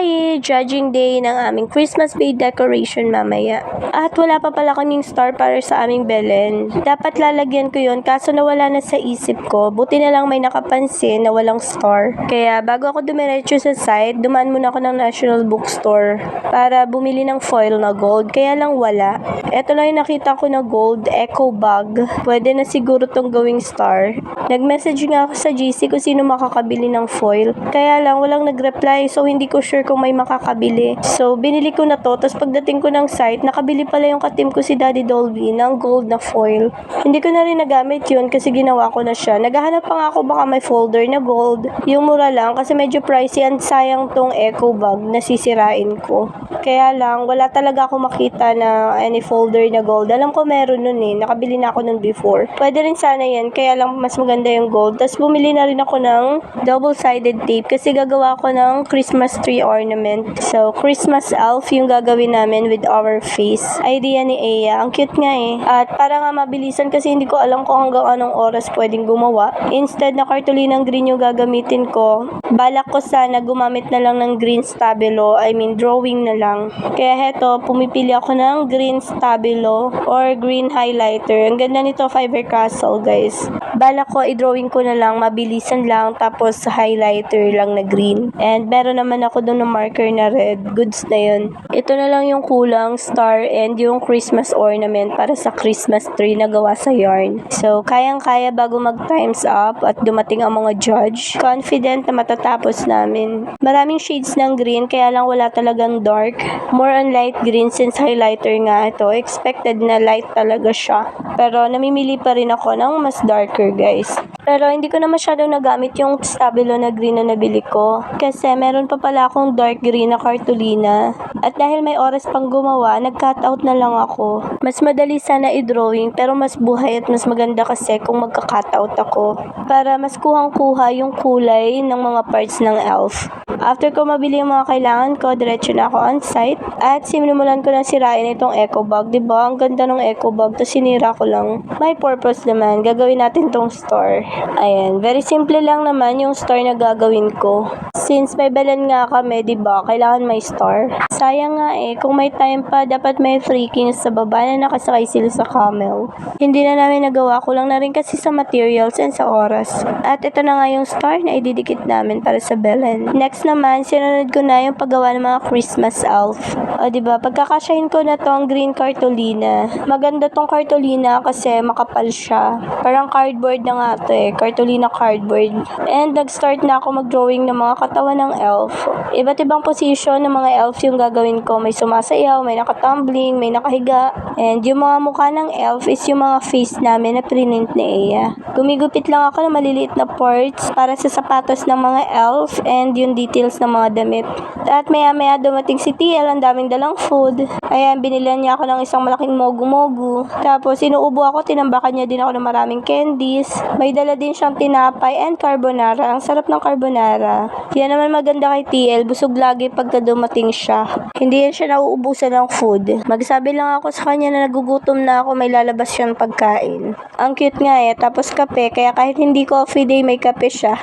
Hi! Judging day ng aming Christmas Day decoration mamaya. At wala pa pala kaming star para sa aming Belen. Dapat lalagyan ko yun kaso nawala na sa isip ko. Buti na lang may nakapansin na walang star. Kaya bago ako dumiretso sa site, dumaan muna ako ng National Bookstore para bumili ng foil na gold. Kaya lang wala. Eto lang yung nakita ko na gold eco bag. Pwede na siguro tong gawing star. Nag-message nga ako sa GC kung sino makakabili ng foil. Kaya lang walang nag-reply so hindi ko sure kung may makakabili. So binili ko na to. Tapos pagdating ko ng site, nakabili pala yung katim ko si Daddy Dolby ng gold na foil. Hindi ko na rin nagamit yun kasi ginawa ko na siya. Naghahanap pa nga ako baka may folder na gold. Yung mura lang kasi medyo pricey and sayang tong eco bag na sisirain ko. Kaya lang wala talaga ako makita na any folder na gold. Alam ko meron nun eh. Nakabili na ako nun before. Pwede rin sana yan. Kaya lang mas maganda yung gold. Tapos bumili na rin ako ng double-sided tape kasi gagawa ko ng Christmas tree ornament. So, Christmas elf yung gagawin namin with our face. Idea ni Aya. Ang cute nga eh. At para nga mabilisan kasi hindi ko alam kung hanggang anong oras pwedeng gumawa. Instead na cartolinang green yung gagamitin ko, balak ko sana gumamit na lang ng green stabilo. I mean, drawing na lang. Kaya heto, pumipili ako ng green stabilo or green highlighter. Ang ganda nito, Fiber Castle, guys. Balak ko, i-drawing ko na lang, mabilisan lang, tapos highlighter lang na green. And meron naman ako doon ng marker na red. Goods na yun. Ito na lang yung kulang, star and yung Christmas ornament para sa Christmas tree na gawa sa yarn. So, kayang-kaya bago mag-times up at dumating ang mga judge. Confident na matatapos namin. Maraming shades ng green, kaya lang wala talagang dark. More on light green since highlighter nga ito. Expected na light talaga siya. Pero namimili pa rin ako ng mas darker, guys. Pero hindi ko na masyadong nagamit yung stabilo na green na nabili ko. Kasi meron pa pala akong dark green na cartolina. At dahil may oras pang gumawa, nag-cut out na lang ako. Mas madali sana i-drawing pero mas buhay at mas maganda kasi kung magka-cut out ako. Para mas kuhang-kuha yung kulay ng mga parts ng elf. After ko mabili yung mga kailangan ko, diretso na ako on site. At sinimulan ko na sirain itong eco bag. Diba? Ang ganda ng eco bag. Tapos sinira ko lang. May purpose naman. Gagawin natin tong store. Ayan. Very simple lang naman yung store na gagawin ko. Since may Belen nga kami, diba? Kailangan may store. Sayang nga eh. Kung may time pa, dapat may free kings sa baba na nakasakay sila sa camel. Hindi na namin nagawa. Kulang na rin kasi sa materials and sa oras. At ito na nga yung store na ididikit namin para sa Belen. Next naman, sinunod ko na yung paggawa ng mga Christmas elf. O, diba? Pagkakasyahin ko na tong green cartolina. Maganda tong cartolina kasi makapal siya. Parang cardboard na nga to eh. Cartolina cardboard. And nag-start na ako mag-drawing ng mga katawan ng elf. Iba't ibang position ng mga elf yung gagawin ko. May sumasayaw, may nakatumbling, may nakahiga. And yung mga mukha ng elf is yung mga face namin na print ni Aya. Gumigupit lang ako ng maliliit na parts para sa sapatos ng mga elf and yung details ng mga damit. At maya-maya dumating si TL, ang daming dalang food. Ayan, binilan niya ako ng isang malaking mogu-mogu. Tapos, inuubo ako, tinambakan niya din ako ng maraming candies. May dala din siyang tinapay and carbonara. Ang sarap ng carbonara. Yan naman maganda kay TL, busog lagi pagka dumating siya. Hindi yan siya nauubusan ng food. Magsabi lang ako sa kanya na nagugutom na ako, may lalabas siyang pagkain. Ang cute nga eh, tapos kape, kaya kahit hindi coffee day, may kape siya.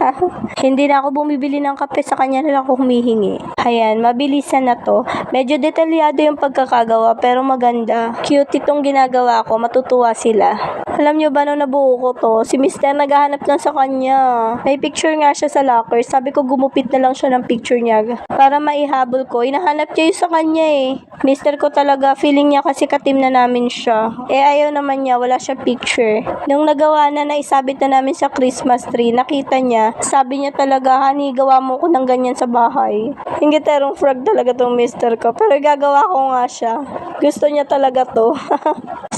Hindi na ako bumibili ng kape, sa kanya na lang ako humihingi. Ayan, mabilisan na to. Medyo detalyado yung pagkakagawa, pero maganda. Cute itong ginagawa ko, matutuwa sila. Alam nyo ba nung nabuo ko to, si Mr. naghahanap lang sa kanya. May picture nga siya sa locker, sabi ko gumupit na lang siya ng picture niya para maihabol ko. Hinahanap niya yung sa kanya eh. Mr. ko talaga, feeling niya kasi katim na namin siya. Eh ayaw naman niya, wala siya picture. Nung nagawa na, naisabit na namin sa Christmas tree, nakita niya, sabi niya talaga, honey, gawa mo ko ng ganyan sa bahay. Yung giterong frog talaga tong Mr. ko, pero gagawa ko nga siya. Gusto niya talaga to.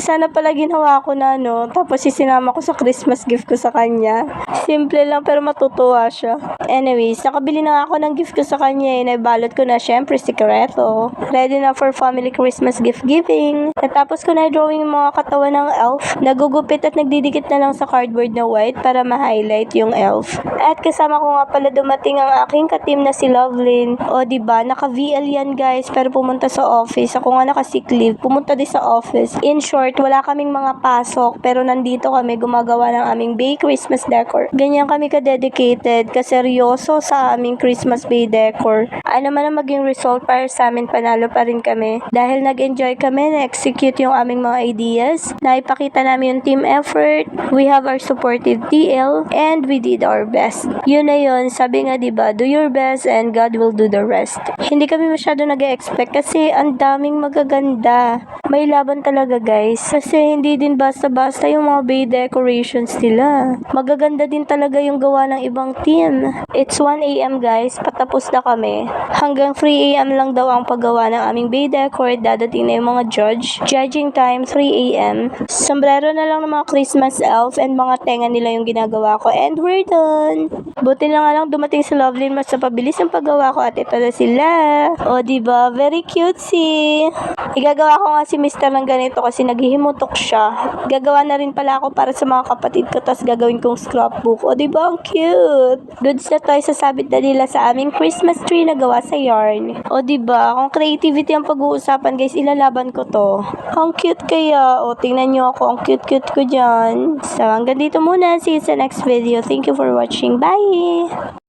Sana pala ginawa ko na no, tapos isinama ko sa Christmas gift ko sa kanya. Simple lang pero matutuwa siya. Anyways, nakabili na ako ng gift ko sa kanya eh. Naibalot ko na syempre sikreto. Ready na for family Christmas gift giving. Natapos ko na drawing yung mga katawan ng elf. Nagugupit at nagdidikit na lang sa cardboard na white para ma-highlight yung elf. At kasama ko nga pala dumating ang aking katim na si Lovelyn. O diba, naka-VL yan guys, pero pumunta sa office. Ako nga naka-sick leave, pumunta din sa office. In short, wala kaming mga pasok, pero nandito kami gumagawa ng aming Bay Christmas decor. Ganyan kami ka-dedicated, kaseryoso sa aming Christmas Bay decor. Ano man ang maging result para sa amin, panalo pa rin kami. Dahil nag-enjoy kami, na-execute yung aming mga ideas, naipakita namin yung team effort, we have our supportive TL, and we did our best. Yun na yun, sabi nga diba, do your best and God will do the rest. Hindi kami masyado nag-expect kasi ang daming magaganda. May laban talaga guys, kasi hindi din basta-basta yung mga bay decorations nila. Magaganda din talaga yung gawa ng ibang team. It's 1 AM guys, patapos na kami. Hanggang 3 AM lang daw ang paggawa ng aming bay decor, dadating na yung mga judge. Judging time, 3 AM. Sombrero na lang ng mga Christmas elf and mga tenga nila yung ginagawa ko. And we're done. Buti na nga lang dumating si Lovelyn, mas napabilis yung paggawa ko at ito na sila. O diba, very cutesy. Igagawa ko nga si Mr. ng ganito kasi naghihimutok siya. Gagawa na rin pala ako para sa mga kapatid ko, tapos gagawin kong scrapbook. O diba, ang cute. Goods na toy sasabit na nila sa aming Christmas tree na gawa sa yarn. O diba, kung creativity ang pag-uusapan guys, ilalaban ko to. Ang cute kaya. O tingnan nyo ako, ang cute-cute ko dyan. So hanggang dito muna. See you sa next video. Thank you for watching. Bye!